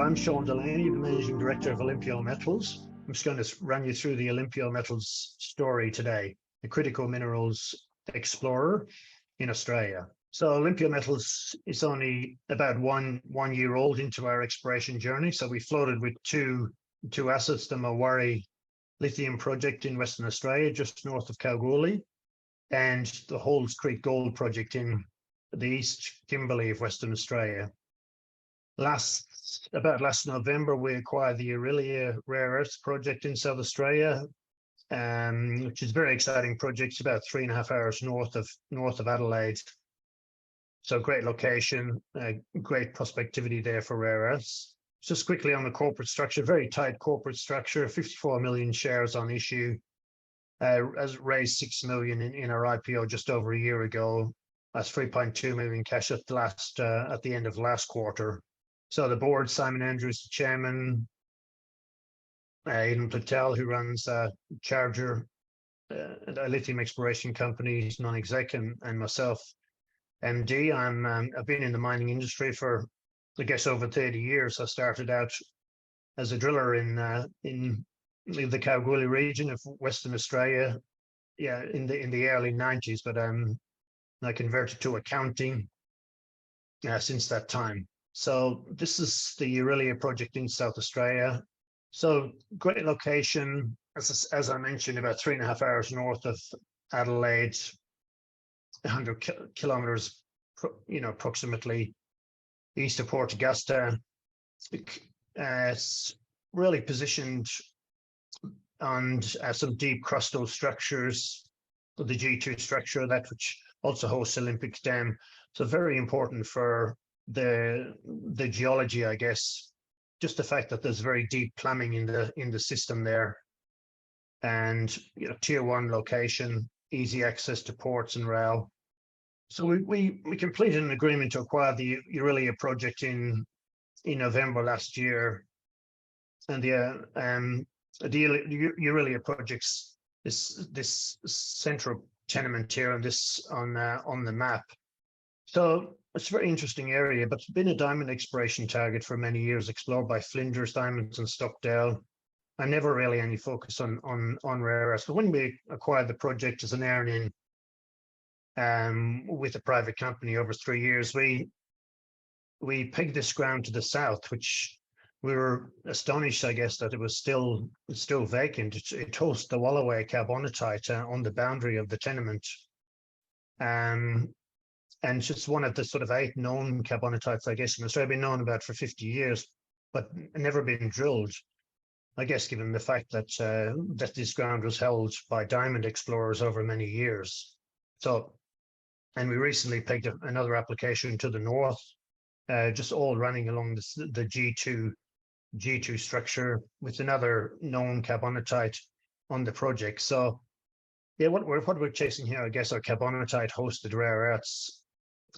I'm Sean Delaney, the Managing Director of Olympio Metals. I'm just going to run you through the Olympio Metals story today, the critical minerals explorer in Australia. So Olympio Metals is only about one year old into our exploration journey. So we floated with two assets, the Mawari lithium project in Western Australia, just north of Kalgoorlie, and the Halls Creek Gold project in the East Kimberley of Western Australia. Last November, we acquired the Olympio rare earths project in South Australia, which is a very exciting project. It's about 3.5 hours north of Adelaide. So great location, great prospectivity there for rare earths. Just quickly on the corporate structure, very tight corporate structure, 54 million shares on issue, has raised 6 million in our IPO just over a year ago. That's 3.2 million cash at the end of last quarter. So the board, Simon Andrews, the chairman, Aidan Patel, who runs Charger, a lithium exploration company, non-exec, and myself, MD. I've been in the mining industry for, I guess, over 30 years. I started out as a driller in the Kalgoorlie region of Western Australia, in the early 90s, but I converted to accounting since that time. So this is the Olympio project in South Australia. So great location, as I mentioned, about 3.5 hours north of Adelaide, 100 kilometers, approximately east of Port Augusta. It's really positioned on some deep crustal structures, the G2 structure, that which also hosts Olympic Dam. So very important for the geology, I guess. Just the fact that there's very deep plumbing in the system there, and tier 1 location, easy access to ports and rail. So we completed an agreement to acquire the Olympio project in November last year, and the Olympio project's this central tenement here on the map. So it's a very interesting area, but it's been a diamond exploration target for many years, explored by Flinders Diamonds and Stockdale. I never really any focus on rare earths. But when we acquired the project as an earn-in with a private company over 3 years, we pegged this ground to the south, which we were astonished, I guess, that it was still vacant. It hosts the OLY carbonatite on the boundary of the tenement. And it's just one of the sort of 8 known carbonatites, I guess, in Australia, been known about for 50 years, but never been drilled. I guess, given the fact that this ground was held by diamond explorers over many years. So, and we recently pegged another application to the north, just all running along the G2 structure with another known carbonatite on the project. So, yeah, what we're chasing here, I guess, are carbonatite hosted rare earths.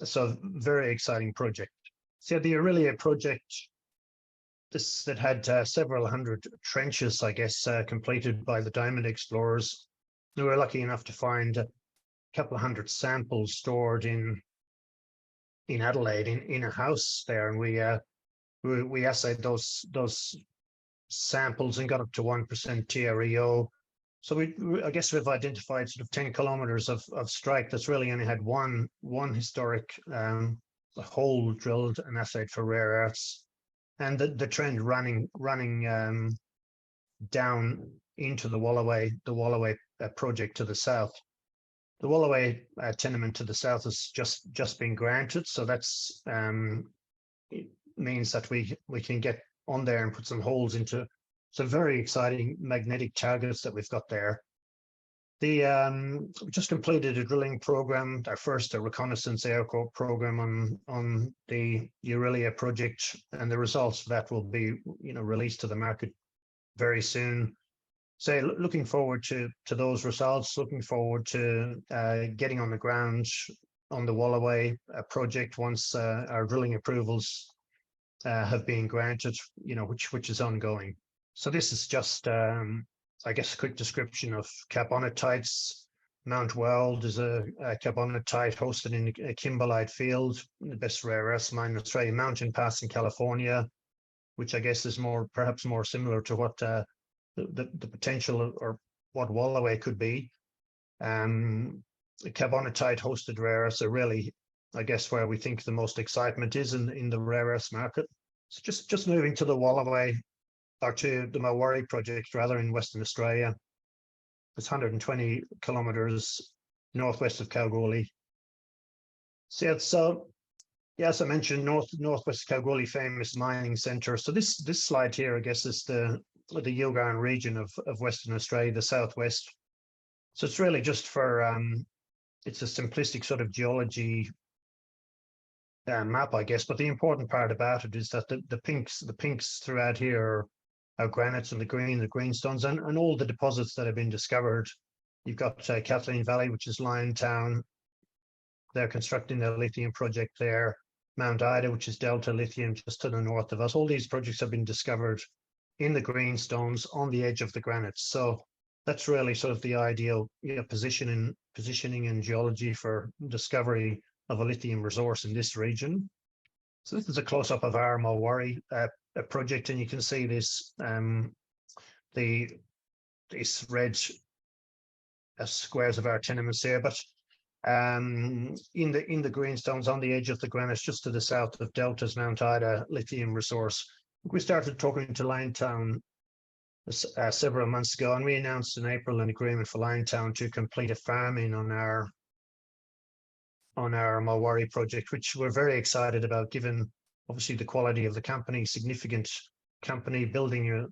So very exciting project. So the Olympio project, that had several hundred trenches, I guess, completed by the diamond explorers. We were lucky enough to find a couple of hundred samples stored in Adelaide in a house there, and we assayed those samples and got up to 1% TREO. So I guess we've identified sort of 10 kilometers of strike that's really only had one historic hole drilled and assayed for rare earths, and the trend running down into the OLY project to the south. The OLY tenement to the south has just been granted, so that's it means that we can get on there and put some holes into some very exciting magnetic targets that we've got there. We just completed a drilling program, our first reconnaissance aircore program on the Olympio project, and the results of that will be released to the market very soon. So looking forward to those results, looking forward to getting on the ground on the OLY project once our drilling approvals have been granted, which is ongoing. So this is just, I guess, a quick description of carbonatites. Mount Weld is a carbonatite hosted in a kimberlite field, the best rare earths mine in Australia. Mountain Pass in California, which I guess is perhaps more similar to what the potential or what Wallaway could be. Carbonatite hosted rare earths are really, I guess, where we think the most excitement is in the rare earths market. So just moving to the Wallaway, or to the Marwari project rather, in Western Australia. It's 120 kilometers northwest of Kalgoorlie. So yeah, as I mentioned, northwest Kalgoorlie, famous mining centre. So this slide here, I guess, is the Yilgarn region of Western Australia, the southwest. So it's really just for it's a simplistic sort of geology map, I guess. But the important part about it is that the pinks throughout here are granites, and the greenstones, and all the deposits that have been discovered. You've got Kathleen Valley, which is Liontown. They're constructing their lithium project there. Mount Ida, which is Delta Lithium, just to the north of us. All these projects have been discovered in the greenstones on the edge of the granites. So that's really sort of the ideal positioning in geology for discovery of a lithium resource in this region. So this is a close-up of our Marwari project, and you can see this these red squares of our tenements here. But in the greenstones on the edge of the granites, just to the south of Delta's Mount Ida lithium resource. We started talking to Liontown several months ago, and we announced in April an agreement for Liontown to complete a farm-in on our Marwari project, which we're very excited about, given obviously the quality of the company, significant company, building a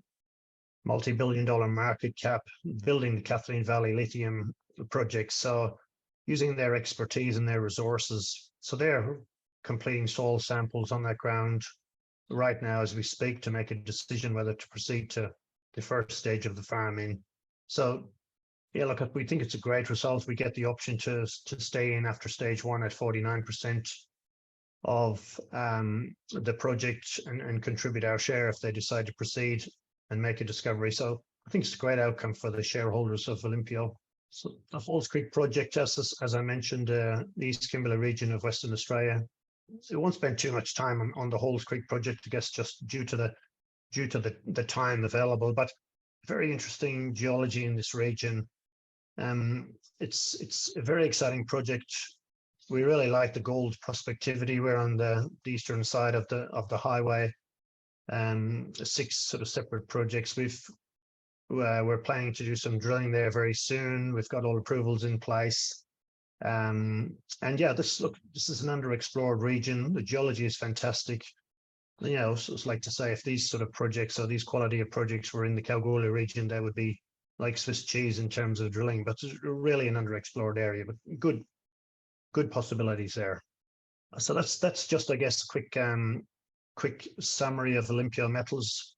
multi-billion-dollar market cap, building the Kathleen Valley lithium project. So using their expertise and their resources. So they're completing soil samples on that ground right now as we speak to make a decision whether to proceed to the first stage of the farm-in. So yeah, look, we think it's a great result. We get the option to stay in after stage one at 49% of the project and contribute our share if they decide to proceed and make a discovery. So I think it's a great outcome for the shareholders of Olympio. So the Halls Creek project, as I mentioned, the East Kimberley region of Western Australia. So we won't spend too much time on the Halls Creek project, I guess, just due to the time available. But very interesting geology in this region. It's a very exciting project. We really like the gold prospectivity. We're on the eastern side of the highway. 6 sort of separate projects. We're planning to do some drilling there very soon. We've got all approvals in place. And yeah, this is an underexplored region. The geology is fantastic. You know, so it's like to say, if these sort of projects or these quality of projects were in the Kalgoorlie region, they would be like Swiss cheese in terms of drilling, but it's really an underexplored area, but good possibilities there. So that's just, I guess, a quick summary of Olympio Metals.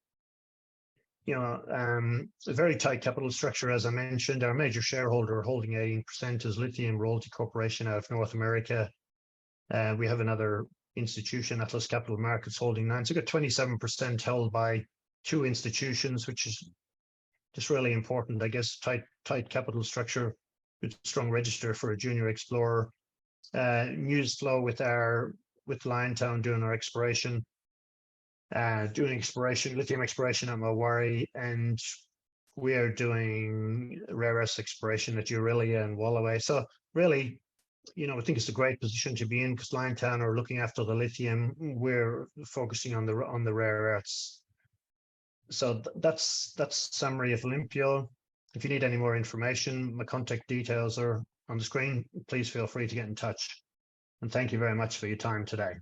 You know, a very tight capital structure, as I mentioned. Our major shareholder holding 18% is Lithium Royalty Corporation out of North America. We have another institution, Atlas Capital Markets, holding 9%. So we've got 27% held by 2 institutions, which is just really important, I guess. Tight capital structure, good strong register for a junior explorer. News flow with Liontown doing our exploration. Lithium exploration at Marwari, and we are doing rare earth exploration at Aurelia and Wallaway. So really, you know, I think it's a great position to be in, because Liontown are looking after the lithium. We're focusing on the rare earths. So that's summary of Olympio. If you need any more information, my contact details are on the screen. Please feel free to get in touch. And thank you very much for your time today.